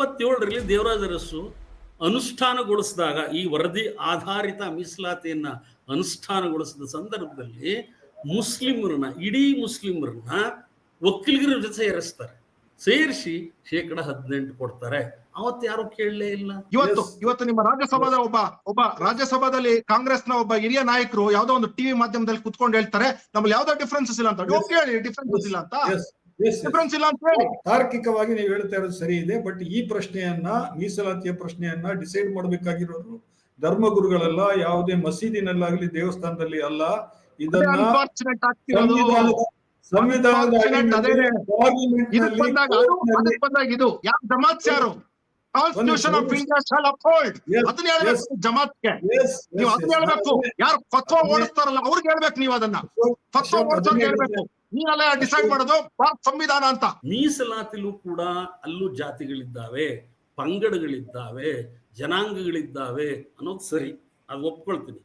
1977ರಲ್ಲಿ ದೇವರಾಜ ಅರಸು ಅನುಷ್ಠಾನಗೊಳಿಸಿದಾಗ, ಈ ವರದಿ ಆಧಾರಿತ ಮೀಸಲಾತಿಯನ್ನ ಅನುಷ್ಠಾನಗೊಳಿಸಿದ ಸಂದರ್ಭದಲ್ಲಿ ಮುಸ್ಲಿಮರನ್ನ, ಇಡೀ ಮುಸ್ಲಿಮರನ್ನ ಒಕ್ಕಲಿಗರ ಜೊತೆ ಸೇರಿಸ್ತಾರೆ. ಸೇರಿಸಿ 18% ಕೊಡ್ತಾರೆ. ಅವತ್ತು ಯಾರು ಕೇಳಲೇ ಇಲ್ಲ. ಇವತ್ತು ನಿಮ್ಮ ರಾಜ್ಯಸಭಾದ ಒಬ್ಬ ರಾಜ್ಯಸಭಾದಲ್ಲಿ ಕಾಂಗ್ರೆಸ್ನ ಒಬ್ಬ ಹಿರಿಯ ನಾಯಕರು ಯಾವ್ದೋ ಒಂದು ಟಿವಿ ಮಾಧ್ಯಮದಲ್ಲಿ ಕುತ್ಕೊಂಡು ಹೇಳ್ತಾರೆ ನಮ್ಮಲ್ಲಿ ಯಾವ್ದೋ ಡಿಫ್ರೆನ್ಸಸ್ ಇಲ್ಲ ಅಂತ. ಹೇಳಿ ಡಿಫ್ರೆನ್ಸಸ್ ಇಲ್ಲ ಅಂತ, ಡಿಫ್ರೆನ್ಸ್ ಇಲ್ಲ ಅಂತ ಹೇಳಿ. ತಾರ್ಕಿಕವಾಗಿ ನೀವು ಹೇಳ್ತಾ ಇರೋದು ಸರಿ ಇದೆ. ಬಟ್ ಈ ಪ್ರಶ್ನೆಯನ್ನ, ಮೀಸಲಾತಿಯ ಪ್ರಶ್ನೆಯನ್ನ ಡಿಸೈಡ್ ಮಾಡಬೇಕಾಗಿರೋರು ಧರ್ಮಗುರುಗಳಲ್ಲ, ಯಾವುದೇ ಮಸೀದಿನಲ್ಲಾಗ್ಲಿ ದೇವಸ್ಥಾನದಲ್ಲಿ ಅಲ್ಲ. ಇದನ್ನ ಇದು ಜಮಾತ್ ಯಾರು constitution of India shall uphold ಅದನ್ನ ಹೇಳ್ಬೇಕು ಜಮಾತ್ಗೆ. ನೀವು ಅದನ್ನ ಹೇಳ್ಬೇಕು. ಯಾರು ಫತ್ವಾ ಓಡಿಸ್ತಾರಲ್ಲ ಅವ್ರಿಗೆ ಹೇಳ್ಬೇಕು. ನೀವು ಅದನ್ನ ಫತ್ವಾ ಓಡಿಸೋರ್ಗೆ ಹೇಳ್ಬೇಕು. ನೀವೆಲ್ಲ ಡಿಸೈಡ್ ಮಾಡೋದು ಸಂವಿಧಾನ ಅಂತ. ಮೀಸಲಾತಿಲೂ ಕೂಡ ಅಲ್ಲೂ ಜಾತಿಗಳಿದ್ದಾವೆ, ಪಂಗಡಗಳಿದ್ದಾವೆ, ಜನಾಂಗಗಳಿದ್ದಾವೆ ಅನ್ನೋದು ಸರಿ, ಅದು ಒಪ್ಕೊಳ್ತೀನಿ.